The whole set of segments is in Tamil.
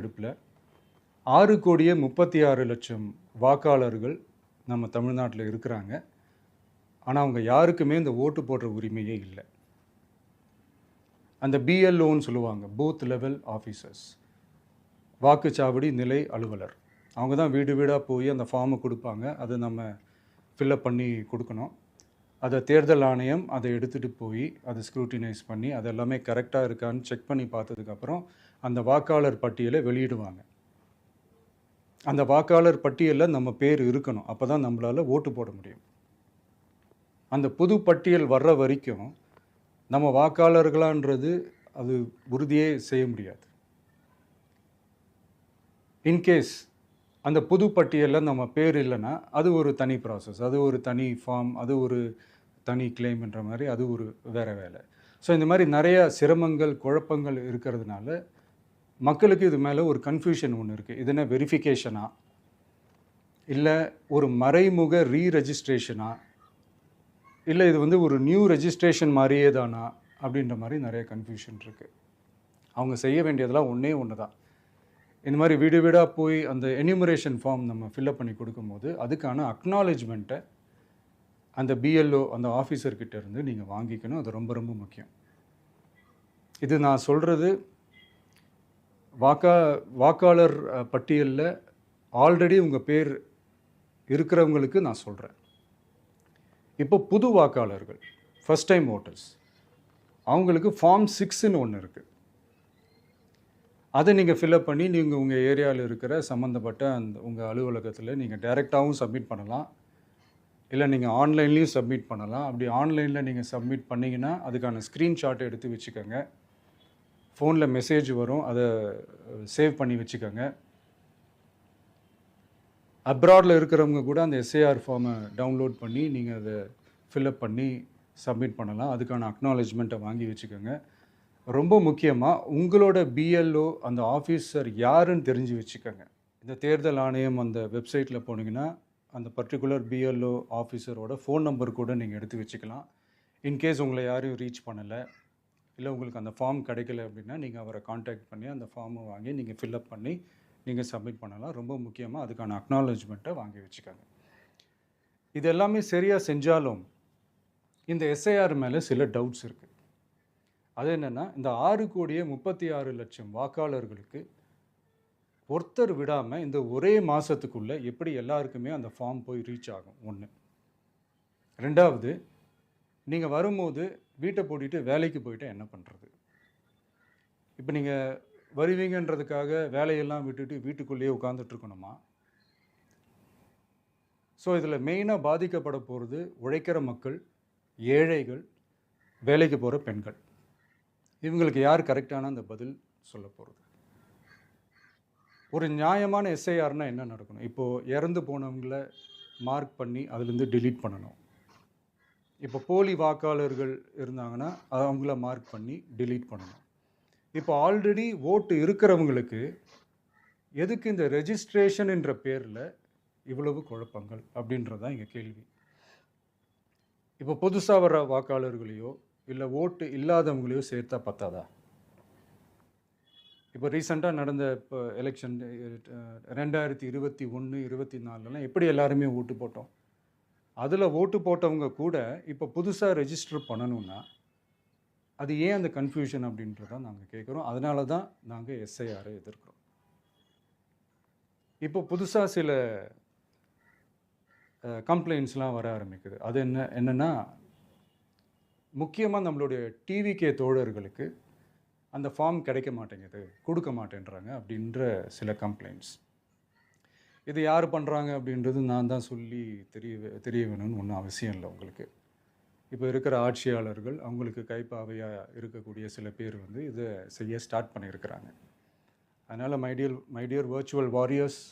எடுப்பில் 6,36,00,000 வாக்காளர்கள் நம்ம தமிழ்நாட்டில் இருக்கிறாங்க. ஆனால் அவங்க யாருக்குமே இந்த ஓட்டு போடுற உரிமையே இல்லை. அந்த பிஎல்ஓன்னு சொல்லுவாங்க, பூத் லெவல் ஆஃபீஸர்ஸ், வாக்குச்சாவடி நிலை அலுவலர். அவங்க தான் வீடு வீடாக போய் அந்த ஃபார்மை கொடுப்பாங்க. அதை நம்ம ஃபில்அப் பண்ணி கொடுக்கணும். அதை தேர்தல் ஆணையம் அதை எடுத்துகிட்டு போய் அதை ஸ்க்ரூட்டினைஸ் பண்ணி அது எல்லாமே கரெக்டாக இருக்கான்னு செக் பண்ணி பார்த்ததுக்கப்புறம் அந்த வாக்காளர் பட்டியலை வெளியிடுவாங்க. அந்த வாக்காளர் பட்டியலில் நம்ம பேர் இருக்கணும். அப்போ தான் நம்மளால் ஓட்டு போட முடியும். அந்த புது பட்டியல் வர்ற வரைக்கும் நம்ம வாக்காளர்களான்றது அது உறுதியே செய்ய முடியாது. இன்கேஸ் அந்த புது பட்டியலில் நம்ம பேர் இல்லைன்னா அது ஒரு தனி ப்ராசஸ், அது ஒரு தனி ஃபார்ம், அது ஒரு தனி கிளைம்ன்ற மாதிரி அது ஒரு வேறு வேலை. ஸோ இந்த மாதிரி நிறைய சிரமங்கள் குழப்பங்கள் இருக்கிறதுனால மக்களுக்கு இது மேலே ஒரு கன்ஃபியூஷன் ஒன்று இருக்குது. இது என்ன வெரிஃபிகேஷனா இல்லை ஒரு மறைமுக ரீரெஜிஸ்ட்ரேஷனா இல்லை இது வந்து ஒரு நியூ ரெஜிஸ்ட்ரேஷன் மாதிரியே தானா அப்படின்ற மாதிரி நிறைய கன்ஃபியூஷன் இருக்குது. அவங்க செய்ய வேண்டியதெல்லாம் ஒன்று தான். இந்த மாதிரி வீடு வீடாக போய் அந்த என்யூமரேஷன் ஃபார்ம் நம்ம ஃபில்அப் பண்ணி கொடுக்கும்போது அதுக்கான அக்னாலேஜ்மெண்ட்டை அந்த பிஎல்ஓ அந்த ஆஃபீஸர்கிட்ட இருந்து நீங்கள் வாங்கிக்கணும். அது ரொம்ப ரொம்ப முக்கியம். இது நான் சொல்கிறது வாக்காளர் பட்டியலில் ஆல்ரெடி உங்கள் பேர் இருக்கிறவங்களுக்கு நான் சொல்கிறேன். இப்போ புது வாக்காளர்கள், ஃபஸ்ட் டைம் ஓட்டர்ஸ், அவங்களுக்கு ஃபார்ம் 6ன்னு ஒன்று இருக்குது. அதை நீங்கள் ஃபில்அப் பண்ணி நீங்கள் உங்கள் ஏரியாவில் இருக்கிற சம்மந்தப்பட்ட அந்த உங்கள் அலுவலகத்தில் நீங்கள் டைரெக்டாகவும் சப்மிட் பண்ணலாம், இல்லை நீங்கள் ஆன்லைன்லேயும் சப்மிட் பண்ணலாம். அப்படி ஆன்லைனில் நீங்கள் சப்மிட் பண்ணிங்கன்னா அதுக்கான ஸ்க்ரீன்ஷாட்டை எடுத்து வச்சுக்கோங்க. ஃபோனில் மெசேஜ் வரும், அதை சேவ் பண்ணி வச்சுக்கோங்க. அப்ராடில் இருக்கிறவங்க கூட அந்த எஸ்ஏஆர் ஃபார்மை டவுன்லோட் பண்ணி நீங்கள் அதை ஃபில்அப் பண்ணி சப்மிட் பண்ணலாம். அதுக்கான அக்னாலேஜ்மெண்ட்டை வாங்கி வச்சுக்கோங்க. ரொம்ப முக்கியமாக உங்களோட பிஎல்ஓ அந்த ஆஃபீஸர் யாருன்னு தெரிஞ்சு வச்சுக்கோங்க. இந்த தேர்தல் ஆணையம் அந்த வெப்சைட்டில் போனீங்கன்னா அந்த பர்டிகுலர் பிஎல்ஓ ஆஃபீஸரோட ஃபோன் நம்பர் கூட நீங்கள் எடுத்து வச்சுக்கலாம். இன்கேஸ் உங்களை யாரையும் ரீச் பண்ணலை இல்லை உங்களுக்கு அந்த ஃபார்ம் கிடைக்கல அப்படின்னா நீங்கள் அவரை காண்டாக்ட் பண்ணி அந்த ஃபார்மை வாங்கி நீங்கள் ஃபில்அப் பண்ணி நீங்கள் சப்மிட் பண்ணலாம். ரொம்ப முக்கியமாக அதுக்கான அக்னாலேஜ்மெண்ட்டை வாங்கி வச்சுக்கோங்க. இது எல்லாமே சரியாக செஞ்சாலும் இந்த எஸ்ஐஆர் மேலே சில டவுட்ஸ் இருக்குது. அது என்னென்னா, இந்த 6,36,00,000 வாக்காளர்களுக்கு ஒருத்தர் விடாமல் இந்த ஒரே மாதத்துக்குள்ளே எப்படி எல்லாருக்குமே அந்த ஃபார்ம் போய் ரீச் ஆகும்? ஒன்று. ரெண்டாவது, நீங்கள் வரும்போது வீட்டை பூட்டிட்டு வேலைக்கு போயிட்டு என்ன பண்ணுறது? இப்போ நீங்கள் வருவீங்கன்றதுக்காக வேலையெல்லாம் விட்டுட்டு வீட்டுக்குள்ளேயே உட்காந்துட்ருக்கணுமா? ஸோ இதில் மெயினாக பாதிக்கப்பட போகிறது உழைக்கிற மக்கள், ஏழைகள், வேலைக்கு போகிற பெண்கள். இவங்களுக்கு யார் கரெக்டான அந்த பதில் சொல்ல போகிறது? ஒரு நியாயமான எஸ்ஐஆர்னால் என்ன நடக்கணும்? இப்போது இறந்து போனவங்கள மார்க் பண்ணி அதுலேருந்து டிலீட் பண்ணணும். இப்போ போலி வாக்காளர்கள் இருந்தாங்கன்னா அவங்கள மார்க் பண்ணி டிலீட் பண்ணணும். இப்போ ஆல்ரெடி ஓட்டு இருக்கிறவங்களுக்கு எதுக்கு இந்த ரெஜிஸ்ட்ரேஷன் என்ற பேரில் இவ்வளவு குழப்பங்கள் அப்படின்றதான் இங்கே கேள்வி. இப்போ புதுசாக வர வாக்காளர்களையோ இல்லை ஓட்டு இல்லாதவங்களையோ சேர்த்தா பத்தாதா? இப்போ ரீசெண்டாக நடந்த இப்போ எலெக்ஷன் 2021, 24 எப்படி எல்லாருமே ஓட்டு போட்டோம்? அதில் ஓட்டு போட்டவங்க கூட இப்போ புதுசாக ரெஜிஸ்டர் பண்ணணும்னா அது ஏன் அந்த கன்ஃபியூஷன் அப்படின்றதான் நாங்கள் கேட்குறோம். அதனால தான் நாங்கள் எஸ்ஐஆரை எதிர்க்கிறோம். இப்போ புதுசாக சில கம்ப்ளைண்ட்ஸ்லாம் வர ஆரம்பிக்குது. அது என்னென்னா, முக்கியமாக நம்மளுடைய டிவிகே தோழர்களுக்கு அந்த ஃபார்ம் கிடைக்க மாட்டேங்குது, கொடுக்க மாட்டேன்றாங்க அப்படின்ற சில கம்ப்ளைண்ட்ஸ். இது யார் பண்ணுறாங்க அப்படின்றது நான் தான் சொல்லி தெரிய வேணும்னு ஒன்றும் அவசியம் இல்லை உங்களுக்கு. இப்போ இருக்கிற ஆட்சியாளர்கள் அவங்களுக்கு கைப்பாவையாக இருக்கக்கூடிய சில பேர் வந்து இதை செய்ய ஸ்டார்ட் பண்ணியிருக்கிறாங்க. அதனால் மை டியர் வர்ச்சுவல் வாரியர்ஸ்,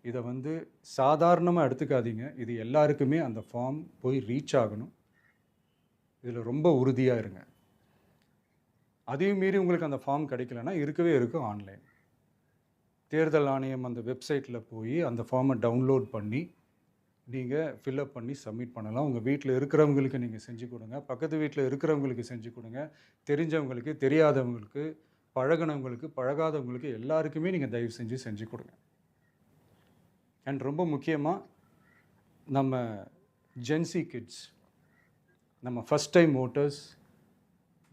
இதை வந்து சாதாரணமாக எடுத்துக்காதீங்க. இது எல்லாருக்குமே அந்த ஃபார்ம் போய் ரீச் ஆகணும். இதில் ரொம்ப உறுதியாக இருங்க. அதையும் மீறி உங்களுக்கு அந்த ஃபார்ம் கிடைக்கலன்னா இருக்கவே இருக்கும் ஆன்லைன். தேர்தல் ஆணையம் அந்த வெப்சைட்டில் போய் அந்த ஃபார்மை டவுன்லோட் பண்ணி நீங்கள் ஃபில்அப் பண்ணி சப்மிட் பண்ணலாம். உங்கள் வீட்டில் இருக்கிறவங்களுக்கு நீங்கள் செஞ்சு கொடுங்க, பக்கத்து வீட்டில் இருக்கிறவங்களுக்கு செஞ்சு கொடுங்க, தெரிஞ்சவங்களுக்கு, தெரியாதவங்களுக்கு பழகுனவங்களுக்கு, பழகாதவங்களுக்கு எல்லாருக்குமே நீங்கள் தயவு செஞ்சு கொடுங்க. அண்ட் ரொம்ப முக்கியமாக நம்ம ஜென்சி கிட்ஸ், நம்ம ஃபஸ்ட் டைம் ஓட்டர்ஸ்,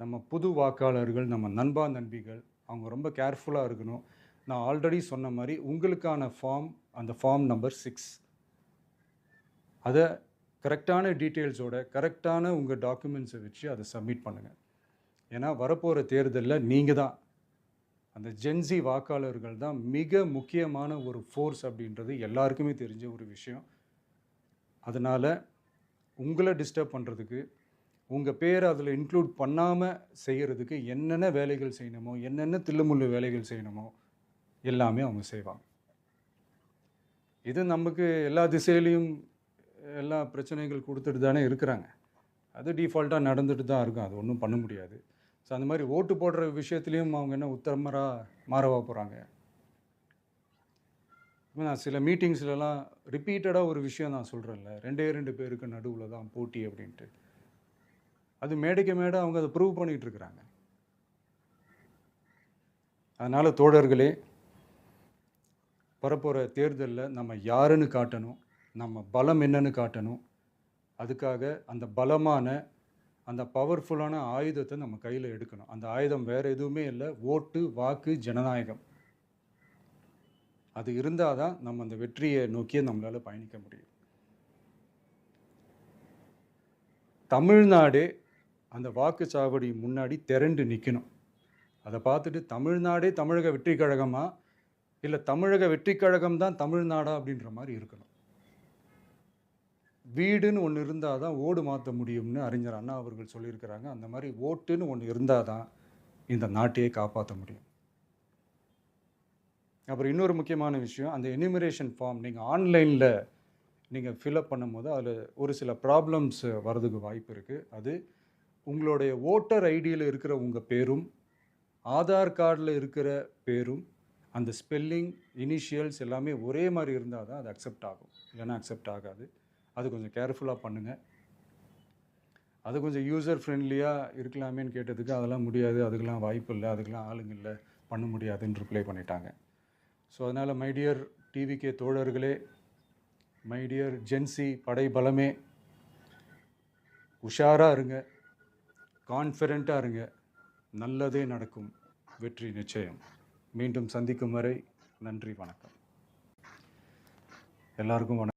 நம்ம புது வாக்காளர்கள், நம்ம நண்பா நண்பிகள், அவங்க ரொம்ப கேர்ஃபுல்லாக இருக்கணும். நான் ஆல்ரெடி சொன்ன மாதிரி உங்களுக்கான ஃபார்ம், அந்த ஃபார்ம் நம்பர் 6, அதை கரெக்டான டீட்டெயில்ஸோட, கரெக்டான உங்கள் டாக்குமெண்ட்ஸை வச்சு அதை சப்மிட் பண்ணுங்கள். ஏன்னா வரப்போகிற தேர்தலில் நீங்கள் தான், அந்த ஜென்சி வாக்காளர்கள் தான் மிக முக்கியமான ஒரு ஃபோர்ஸ் அப்படின்றது எல்லாருக்குமே தெரிஞ்ச ஒரு விஷயம். அதனால் உங்களை டிஸ்டர்ப் பண்ணுறதுக்கு, உங்கள் பேரை அதில் இன்க்ளூட் பண்ணாமல் செய்கிறதுக்கு என்னென்ன வேலைகள் செய்யணுமோ, என்னென்ன தில்லுமுள்ளு வேலைகள் செய்யணுமோ எல்லாமே அவங்க செய்வாங்க. இது நமக்கு எல்லா திசையிலையும் எல்லா பிரச்சனைகள் கொடுத்துட்டு தானே இருக்கிறாங்க. அது டிஃபால்ட்டாக நடந்துட்டு தான் இருக்கும், அது ஒன்றும் பண்ண முடியாது. ஸோ அந்த மாதிரி ஓட்டு போடுற விஷயத்துலேயும் அவங்க என்ன உத்தமராக மாறவா போகிறாங்க? இப்போ நான் சில மீட்டிங்ஸ்லலாம் ரிப்பீட்டடாக ஒரு விஷயம் நான் சொல்கிறேன்ல, 2 பேருக்கு நடுவில் தான் போட்டி அப்படின்ட்டு. அது மேடைக்கு மேடை அவங்க அதை ப்ரூவ் பண்ணிகிட்டு இருக்கிறாங்க. அதனால் தோழர்களே, வரப்போகிற தேர்தலில் நம்ம யாருன்னு காட்டணும், நம்ம பலம் என்னன்னு காட்டணும். அதுக்காக அந்த பலமான, அந்த பவர்ஃபுல்லான ஆயுதத்தை நம்ம கையில் எடுக்கணும். அந்த ஆயுதம் வேறு எதுவுமே இல்லை, ஓட்டு, வாக்கு, ஜனநாயகம். அது இருந்தால் தான் நம்ம அந்த வெற்றியை நோக்கியே நம்மளால் பயணிக்க முடியும். தமிழ்நாடே அந்த வாக்குச்சாவடி முன்னாடி திரண்டு நிற்கணும். அதை பார்த்துட்டு தமிழ்நாடே தமிழக வெற்றி கழகமா, இல்லை தமிழக வெற்றி கழகம் தான் தமிழ்நாடா அப்படின்ற மாதிரி இருக்கணும். வீடுன்னு ஒன்று இருந்தால் தான் ஓடு மாற்ற முடியும்னு அறிஞர் அண்ணா அவர்கள் சொல்லியிருக்கிறாங்க. அந்த மாதிரி ஓட்டுன்னு ஒன்று இருந்தால் தான் இந்த நாட்டையே காப்பாற்ற முடியும். அப்புறம் இன்னொரு முக்கியமான விஷயம், அந்த எனிமரேஷன் ஃபார்ம் நீங்கள் ஆன்லைனில் நீங்கள் ஃபில்அப் பண்ணும்போது அதில் ஒரு சில ப்ராப்ளம்ஸ் வர்றதுக்கு வாய்ப்பு இருக்குது. அது உங்களுடைய ஓட்டர் ஐடியில் இருக்கிற உங்கள் பேரும், ஆதார் கார்டில் இருக்கிற பேரும், அந்த ஸ்பெல்லிங், இனிஷியல்ஸ் எல்லாமே ஒரே மாதிரி இருந்தால் தான் அது அக்செப்ட் ஆகும், இல்லைன்னா அக்செப்ட் ஆகாது. அது கொஞ்சம் கேர்ஃபுல்லாக பண்ணுங்கள். அது கொஞ்சம் யூசர் ஃப்ரெண்ட்லியாக இருக்கலாமேன்னு கேட்டதுக்கு அதெல்லாம் முடியாது, அதுக்கெல்லாம் வாய்ப்பு இல்லை, அதுக்கெல்லாம் ஆளுங்க இல்லை, பண்ண முடியாதுன்னு ரிப்ளை பண்ணிட்டாங்க. ஸோ அதனால் மை டியர் டிவிகே தோழர்களே, மை டியர் ஜென்சி படை பலமே, உஷாராக இருங்க, கான்ஃபிடெண்ட்டாக இருங்க, நல்லதே நடக்கும், வெற்றி நிச்சயம். மீண்டும் சந்திக்கும் வரை நன்றி, வணக்கம். எல்லாருக்கும் வணக்கம்.